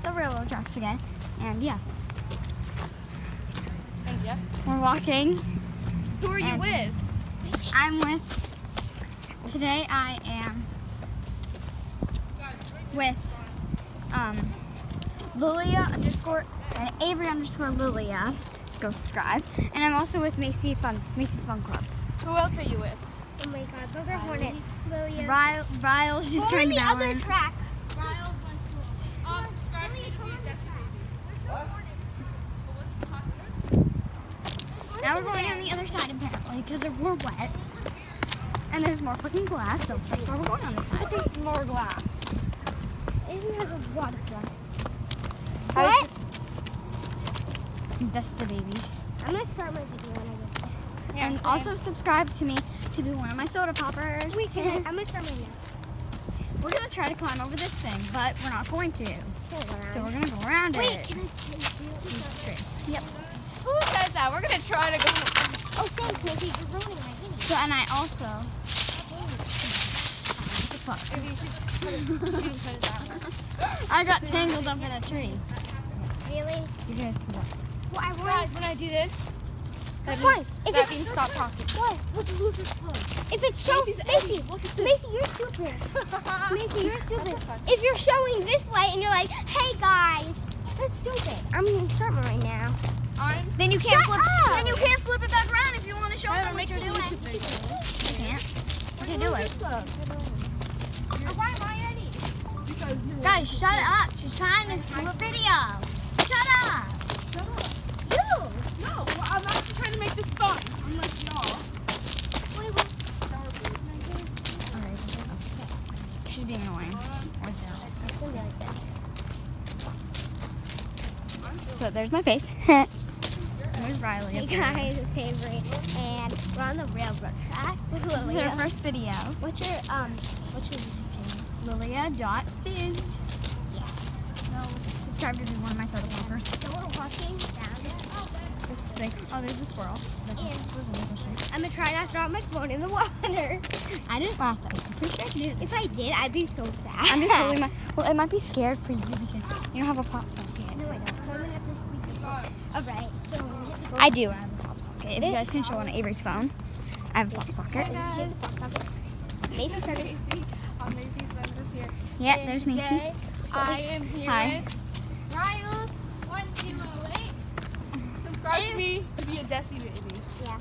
at the railroad tracks again, and yeah, And yeah. we're walking. Who are you And- with? I'm with, today I am with Lilia _ and Avery _ Lilia. Go subscribe. And I'm also with Macy's Fun Club. Who else are you with? Oh my god, those are hornets. Lilia. Ryle's just Go trying on to the other balance. track. Subscribe to me to be a Dexter baby. Now we're going on the other side apparently because we're wet. And there's more fucking glass, so that's why we're going on this side. There's more glass. It has a water truck. What? That's the babies. I'm gonna start my video when I get there. And also subscribe to me to be one of my soda poppers. Wait, I'm gonna start my now. We're gonna try to climb over this thing, but we're not going to. So we're gonna go around Wait, it. can I take you? Yep. Who says that? We're gonna try to go. Oh, thanks, Nikki. You're ruining my video. So and I also Maybe you should put it down. I got tangled up in a tree. Really? You guys can go. Well, I Guys, when I do this, that Why? means, If that it's- means stop talking. What? What's the loser's club? If it's show, Macy, Macy, you're stupid. Macy, you're stupid. If you're showing this way and you're like, hey guys, that's stupid. I'm gonna start mine right now. Then you can't Shut flip. up! Then you can't flip it back around if you want to show Tyler, them what make you're a doing. YouTube video. You can't. You can do it. Why am I ready? Because you're Guys, shut up. She's trying to do a video. Shut up. No, I'm actually trying to make this fun. I'm like, y'all. She's being annoying. So there's my face. There's Riley. Hey up there. guys, it's Avery, and we're on the railroad track with This is Lilia. our first video. What's your YouTube channel? Lilia.biz. Yeah. So subscribe to be one of my soda poppers. So we're walking down this. This thing. Oh, there's a squirrel. I'm gonna try not to drop my phone in the water. I didn't laugh at it. I'm pretty sure I did. If I did, I'd be so sad. I'm just holding my. Well, it might be scared for you because you don't have a pop socket. No, I don't. So I'm gonna have to squeak it. Alright, so I'm gonna have to go. I do. I have a pop socket. If you guys can show on Avery's phone, I have a pop socket. She has a pop socket. Macy started. Macy's friend is here. Yeah, And there's Macy. today, I am here Hi. with Riles 108. Subscribe to me to be a Desi baby. Yeah.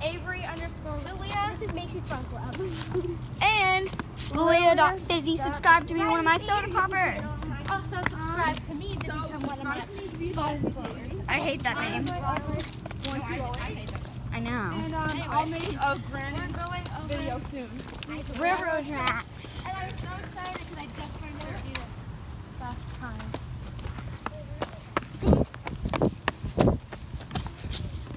Avery _ Lilia. This is Macy's Fun Club. And Lilia.bizzy. Subscribe to be one of my soda poppers. also subscribe to me to become one of my I hate that name. I know. And I'll make a grand video soon. Railroad tracks. And I was so excited because I just learned how to do this last time.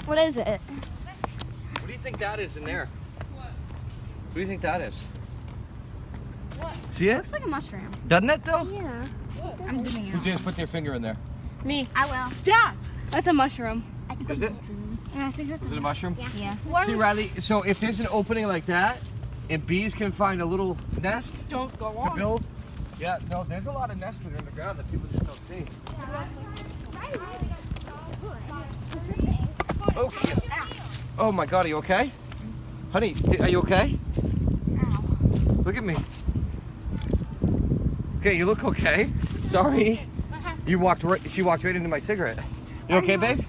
What is it? What do you think that is in there? What do you think that is? What? See it? Looks like a mushroom. Doesn't it though? Yeah. I'm zooming Who out. just put their finger in there? Me. I will. Dad! That's a mushroom. Is it? And I think it's Is it a mushroom? yeah. See, Riley, so if there's an opening like that, and bees can find a little nest Don't go to on. build, yeah, no, there's a lot of nests that are in the ground that people just don't see. Oh, shit. Oh, my God, are you okay? Honey, are you okay? Look at me. Okay, you look okay. Sorry. She walked right into my cigarette. You okay, babe?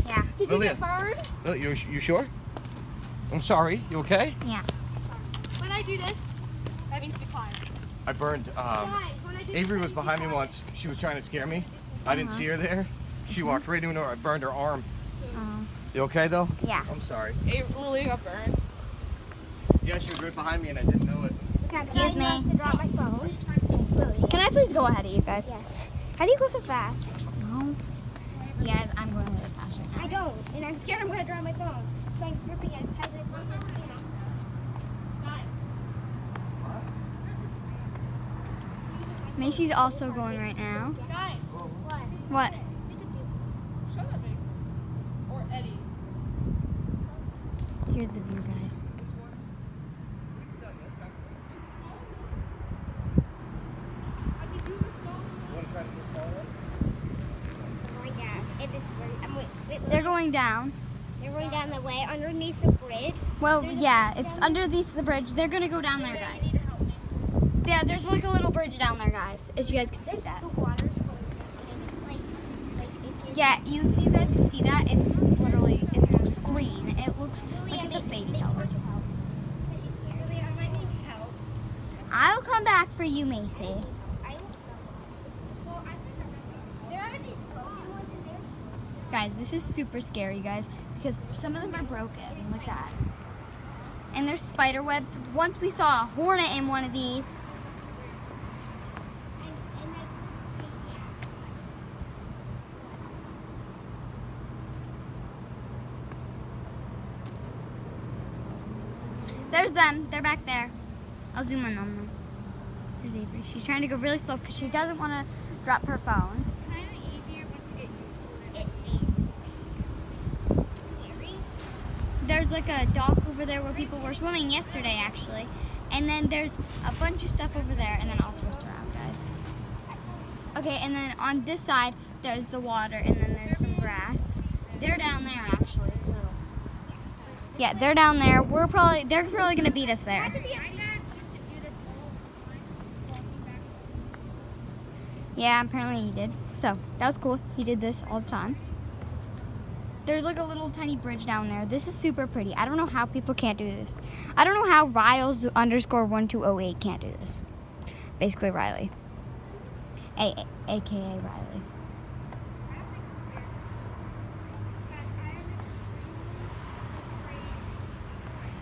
Yeah. Did you Lilia. get burned? You sure? I'm sorry. You okay? Yeah. When I do this, that means be quiet. I burned. Guys, when I do Avery this, was behind me once. She was trying to scare me. I didn't see her there. She walked right into her. I burned her arm. Oh. You okay though? Yeah. I'm sorry. Lily got burned. Yeah, she was right behind me and I didn't know it. Excuse me. I have to drop my phone. Lilia. Can I please go ahead of you guys? Yes. How do you go so fast? No. You guys, I'm going a little faster now. I don't, and I'm scared I'm gonna drop my phone. So I'm gripping it as tightly as possible. Macy's also going right now. Guys, What? show that Mason. Or Eddie. Here's the view, guys. Want to try to get smaller? going down. They're going down the way underneath the bridge. Well, yeah, it's underneath the bridge. They're gonna go down there, guys. Yeah, there's like a little bridge down there, guys, as you guys can see that. The water's going down, and it's like it gets Yeah, if you guys can see that, it's literally, it looks green. It looks like it's a faded color. Really, I might need help. I'll come back for you, Macy. Well, I think there are these broken ones in there. Guys, this is super scary, guys, because some of them are broken, like that. And there's spider webs. Once we saw a hornet in one of these. And There's them. They're back there. I'll zoom in on them. There's Avery. She's trying to go really slow because she doesn't want to drop her phone. It's kind of easier once you get used to it. it's scary. There's like a dock over there where people were swimming yesterday, actually. And then there's a bunch of stuff over there, and then I'll twist around, guys. Okay, and then on this side, there's the water, and then there's some grass. They're down there, actually. Yeah, they're down there. They're probably gonna beat us there. My dad used to do this all the time, walking back. Yeah, apparently he did. So that was cool. He did this all the time. There's like a little tiny bridge down there. This is super pretty. I don't know how people can't do this. I don't know how Riles_1208 can't do this. Basically Riley. AKA Riley.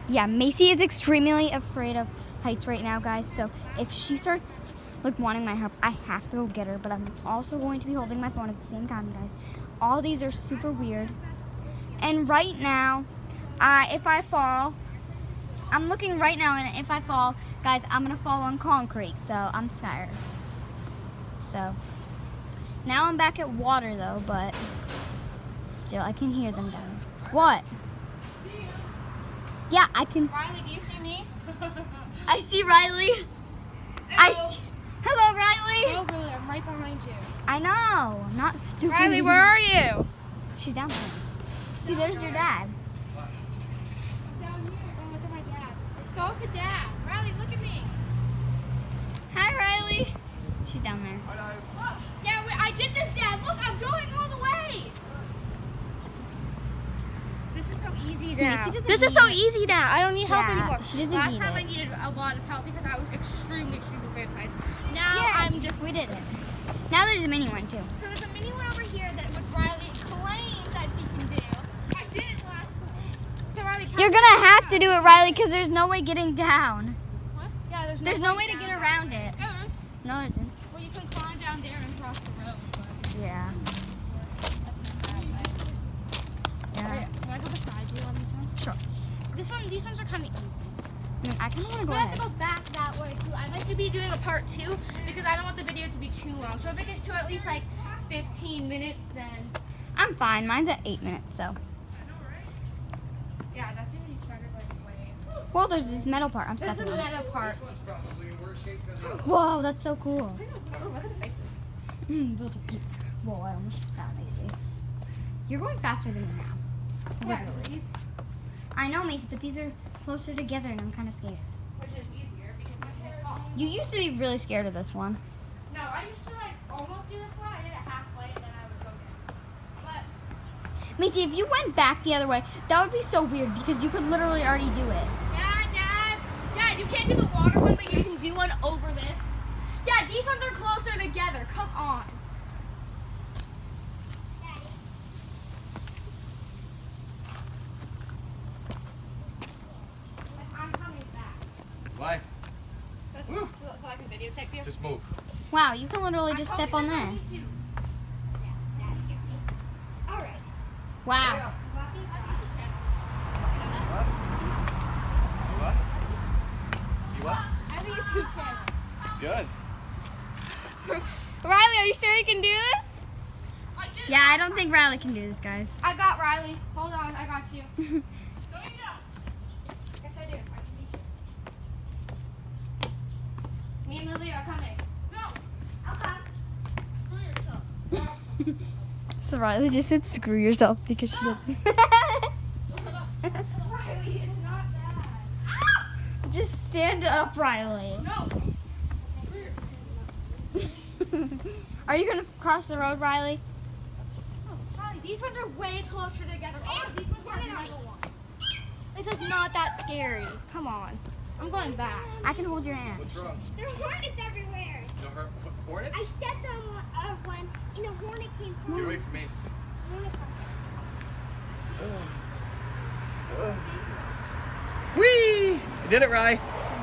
Yeah, Macy is extremely afraid of heights right now, guys. So if she starts like wanting my help, I have to go get her. But I'm also going to be holding my phone at the same time, guys. All these are super weird. And right now, if I fall, I'm looking right now, and if I fall, guys, I'm gonna fall on concrete. So I'm scared. So now I'm back at water though, but still I can hear them down. What? Yeah, I can. Riley, do you see me? I see Riley. Hello, Riley. Over there, I'm right behind you. I know. I'm not stupid. Riley, where are you? She's down there. See, there's your dad. Down here. Oh, look at my dad. Go to dad. Riley, look at me. Hi, Riley. She's down there. Yeah, I did this, Dad. Look, I'm going all the way. This is so easy See, now. Macy doesn't This is so need- easy now. I don't need help Yeah, anymore. she doesn't Last need time it. I needed a lot of help because I was extremely afraid of heights. Now Yeah, I'm just. we did it. Now there's a mini one too. So there's a mini one over here that which Riley claims that she can do. I did it last time. So Riley, tell You're me gonna how have to do it, Riley, because there's no way getting down. What? Yeah, There's no way to get around it. Yeah, there is. No, there isn't. Well, you can climb down there and cross the road. But Yeah. that's just bad. Yeah. Can I go beside you on this one? Sure. These ones are kind of easy. I kind of want to go We have ahead. to go back that way too. I'd like to be doing a part 2 because I don't want the video to be too long. So if it gets to at least like 15 minutes, then I'm fine. Mine's at 8 minutes, so. yeah, that's gonna be started like way. Well, there's this metal part. I'm There's stepping a on. meta part. Whoa, that's so cool. Oh, look at the faces. Those are cute. Whoa, I almost just fell, Macy. You're going faster than me now. Yeah, Literally. these- I know, Macy, but these are closer together, and I'm kind of scared. which is easier because I can't fall. You used to be really scared of this one. No, I used to like almost do this one. I did it halfway and then I would go down. But Macy, if you went back the other way, that would be so weird because you could literally already do it. yeah, Dad, you can't do the water one, but you can do one over this. Dad, these ones are closer together. Come on. I'm coming back. Why? So I can videotape you. Just move. Wow, you can literally just step on this. All right. Wow. What? You what? I have a YouTube channel. Good. Riley, are you sure you can do this? Yeah, I don't think Riley can do this, guys. I got Riley. Hold on, I got you. No, you don't. Yes, I do. I can teach you. Me and Lily are coming. No, I'll come. Screw yourself. So Riley just said screw yourself because she doesn't. Riley, it's not bad. Just stand up, Riley. No. Are you gonna cross the road, Riley? Riley, these ones are way closer together. All of these ones are number one. This is not that scary. Come on. I'm going back. I can hold your hand. What's wrong? There are hornets everywhere. No hornets? I stepped on one, and a hornet came Get from away from me. Whee! I did it, Ry.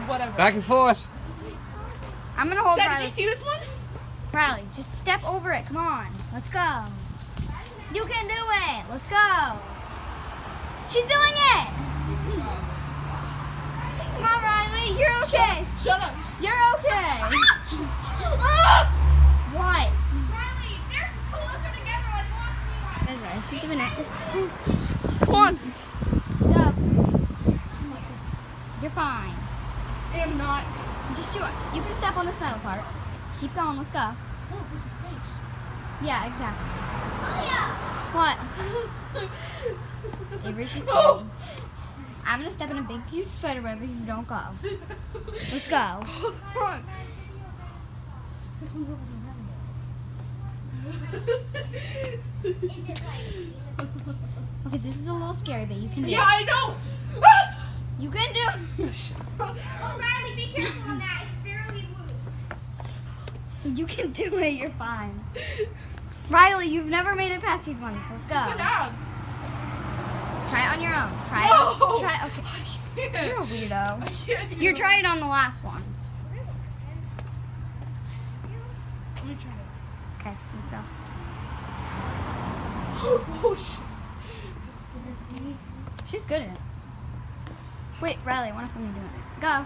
Whatever. Back and forth. I'm gonna hold Dad, Riley. did you see this one? Riley, just step over it. Come on. Let's go. You can do it. Let's go. She's doing it. Come on, Riley. You're okay. Shut up. You're okay. What? Riley, they're closer together like one. That's right. She's doing it. Come on. Go. You're fine. I'm not. Just do it. You can step on this metal part. Keep going. Let's go. Oh, there's a face. Yeah, exactly. What? Avery, she's Oh. saying. I'm gonna step in a big, huge spider web if you don't go. Let's go. Oh, come on. This one's over Okay, this is a little scary, but you can do Yeah, it. I know. You can do it. Oh, Riley, be careful on that. It's fairly loose. You can do it. You're fine. Riley, you've never made it past these ones. Let's go. Yes, I have. Try it on your own. Try No. it. Try. Okay. I can't. You're a weirdo. I can't do You're it. trying it on the last ones. Let me try it. Okay. You go. Oh, shit. That scared me. She's good at it. Wait, Riley, I want to film you doing it. Go.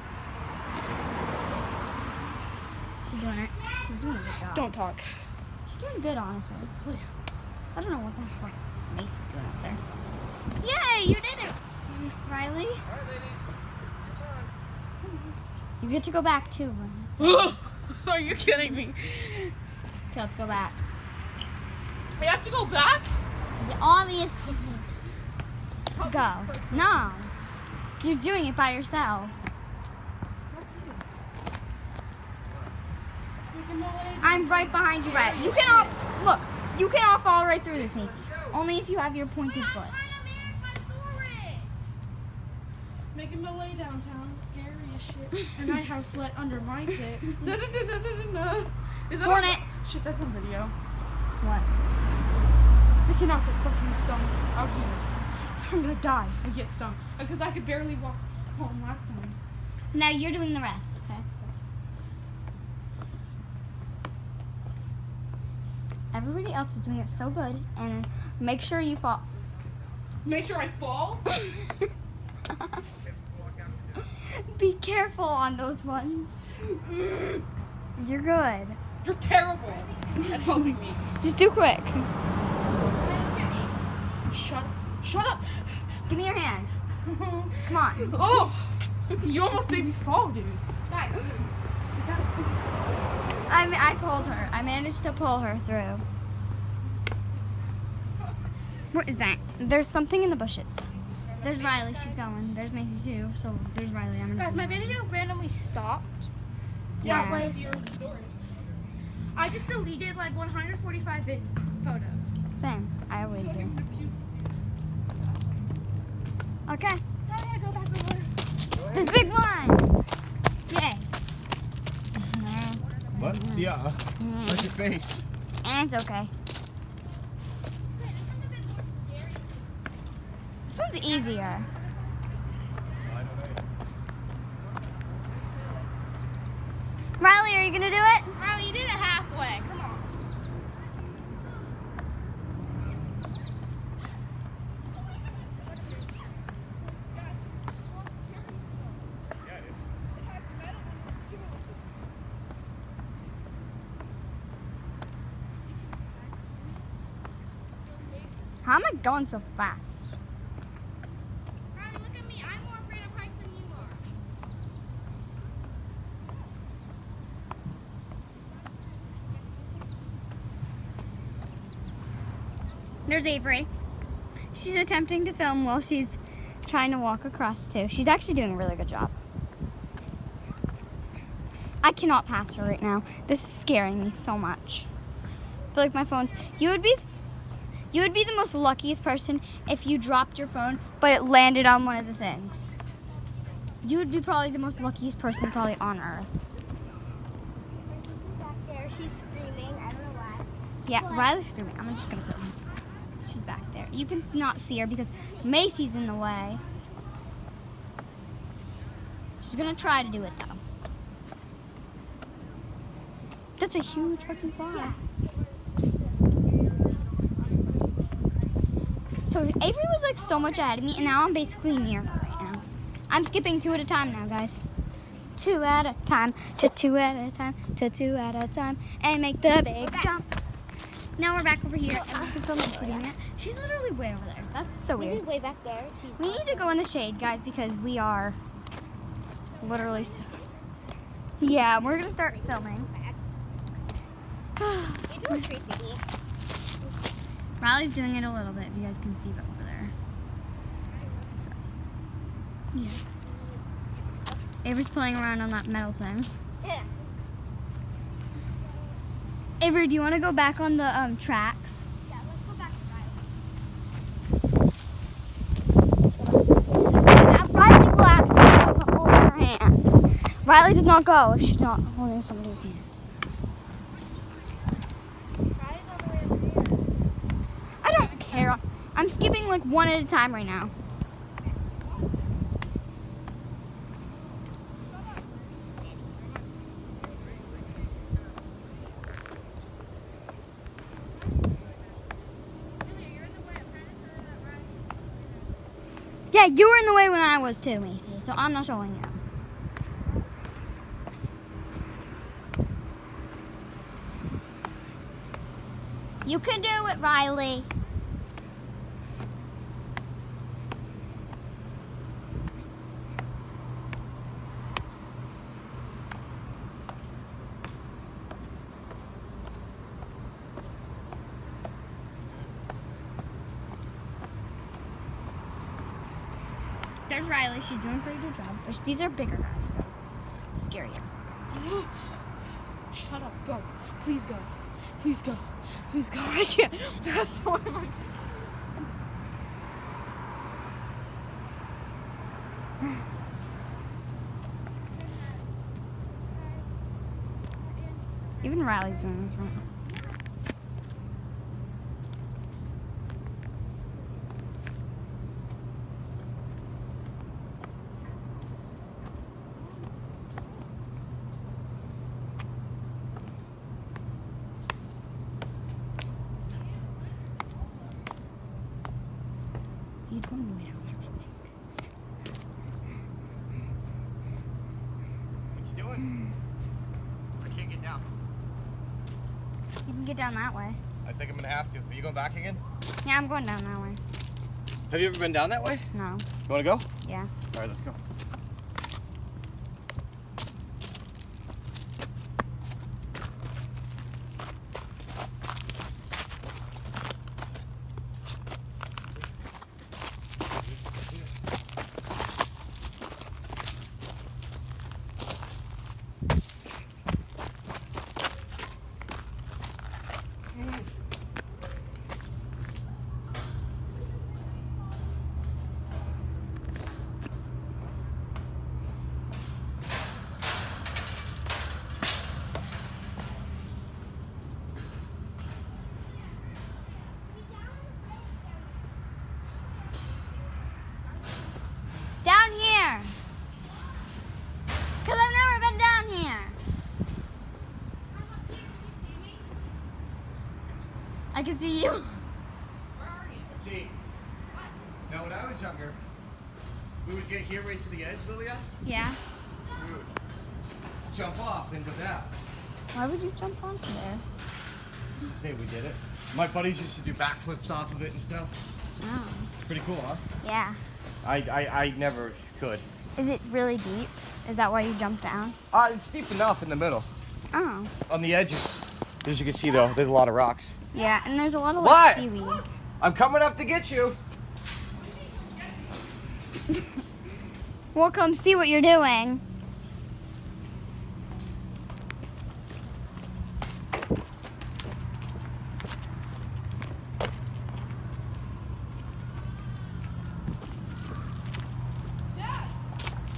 She's doing it. She's doing a good job. Don't talk. She's doing good, honestly. I don't know what the fuck Macy's doing up there. Yay, you did it, Riley. All right, ladies. You get to go back too. Are you kidding me? Okay, let's go back. We have to go back? Yeah, obviously. Go. No. You're doing it by yourself. I'm right behind you, right? You can all look. You can all fall right through this, Macy. Only if you have your pointed foot. Making my way downtown is scary as shit. And I have sweat under my tit. No. Is that Hornet. Shit, that's on video. What? I cannot get fucking stung out here. I'm gonna die if I get stung. Because I could barely walk home last time. Now you're doing the rest, okay? Everybody else is doing it so good, and make sure you fall. Make sure I fall. Be careful on those ones. You're good. You're terrible at helping me. Just do quick. Look at me. Shut up. Give me your hand. Come on. Oh! You almost made me fall, dude. Guys, I pulled her. I managed to pull her through. What is that? There's something in the bushes. There's Riley. She's going. There's Macy too. So there's Riley. I'm gonna. guys, my video randomly stopped. Yeah. Halfway through the story. I just deleted like 145 photos. Same. I always do. Okay. Now I gotta go back over. This big one. Yay. What? Yeah. Where's your face? And it's okay. This one's easier. Riley, are you gonna do it? Riley, you did it halfway. Come on. How am I going so fast? Riley, look at me. I'm more afraid of heights than you are. There's Avery. She's attempting to film while she's trying to walk across too. She's actually doing a really good job. I cannot pass her right now. This is scaring me so much. I feel like my phone's... You would be the most luckiest person if you dropped your phone, but it landed on one of the things. You would be probably the most luckiest person probably on earth. Back there, she's screaming. I don't know why. Yeah, What? Riley's screaming. I'm just gonna film her. She's back there. You can not see her because Macy's in the way. She's gonna try to do it though. That's a huge fucking fly. Yeah. So Avery was like so much ahead of me, and now I'm basically near her right now. I'm skipping 2 at a time now, guys. 2 at a time, to 2 at a time, to 2 at a time, and make the big jump. Now we're back over here, and we can film Macy doing it. She's literally way over there. That's so This weird. is way back there. She's We need to go in the shade, guys, because we are literally. Yeah, we're gonna start filming. You're doing creepy. Riley's doing it a little bit. If you guys can see it over there. So, yeah. Avery's playing around on that metal thing. Yeah. Avery, do you want to go back on the tracks? Yeah, let's go back to Riley. Now Riley will actually hold her hand. Riley does not go if she's not holding somebody's hand. Riley's on the way over here. I don't care. I'm skipping like 1 at a time right now. Yeah, you were in the way when I was too, Macy, so I'm not showing you. You can do it, Riley. There's Riley. She's doing a pretty good job. But these are bigger guys, so it's scarier. Shut up. Go. Please go. Please go. Please go. I can't. There's so much. Even Riley's doing this right now. He's going way over there. What you doing? I can't get down. You can get down that way. I think I'm gonna have to. Are you going back again? Yeah, I'm going down that way. Have you ever been down that way? No. You wanna go? Yeah. All right, let's go. Down here. Because I've never been down here. I can see you. See, now when I was younger, we would get here right to the edge, Lilia. Yeah. We would jump off into that. Why would you jump onto there? Just to say we did it. My buddies used to do backflips off of it and stuff. Oh. Pretty cool, huh? Yeah. I never could. Is it really deep? Is that why you jumped down? It's deep enough in the middle. Oh. On the edges, as you can see though, there's a lot of rocks. Yeah, and there's a lot of What? like seaweed. I'm coming up to get you. We'll come see what you're doing.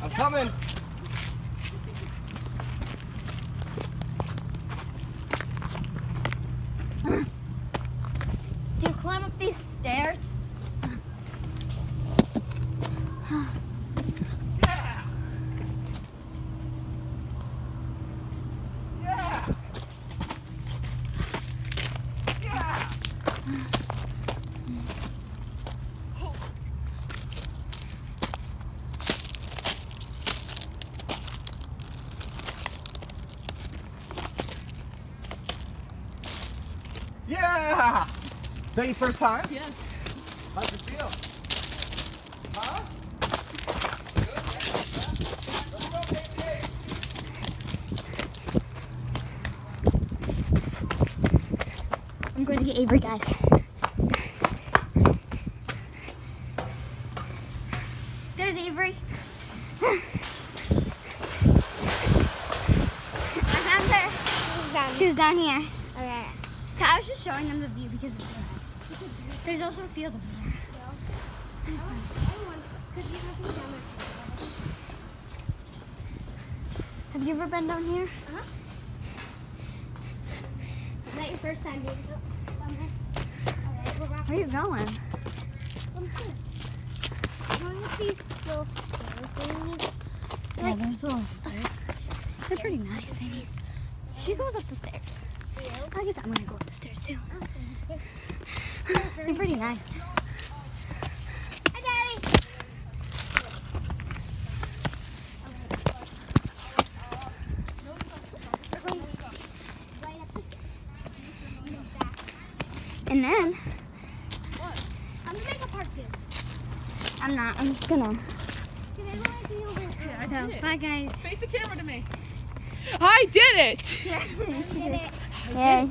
I'm coming. Do you climb up these stairs? Yeah. Yeah. Yeah. Yeah. Is that your first time? Yes. How's it feel? Huh? Good, yeah. Let's go, baby. I'm going to get Avery, guys. There's Avery. I found her. She was down here. Okay. So I was just showing them the view because it's so nice. There's also a field over there. Have you ever been down here? Is that your first time being down there? Okay, we're back. Where are you going? Going up these little stairs things. Yeah, there's little stairs. They're pretty nice. I mean, she goes up the stairs. I guess I'm gonna go up the stairs too. They're pretty nice. Hi, Daddy. And then I'm gonna make a part 2. I'm not. I'm just gonna. Can everyone see over here? So did it. bye, guys. Face the camera to me. I did it! Did it. Yay.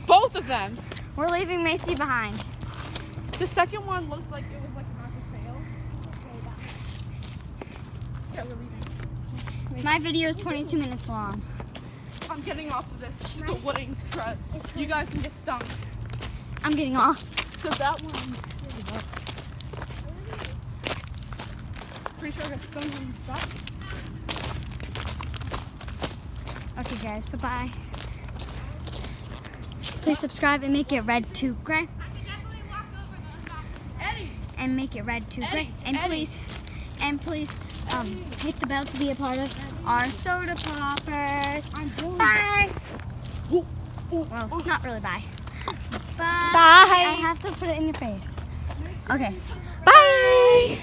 Both of them. We're leaving Macy behind. The second one looked like it was like about to fail. Yeah, we're leaving. My video is 22 minutes long. I'm getting off of this. This is a wooden tread. You guys can get stung. I'm getting off. Because that one really worked. Pretty sure I got stung on the spot. Okay, guys. So bye. Please subscribe and make it red to gray. Eddie! And make it red to gray. And Eddie. please hit the bell to be a part of our soda poppers. Bye. Well, not really bye. Bye. I have to put it in your face. Okay. Bye.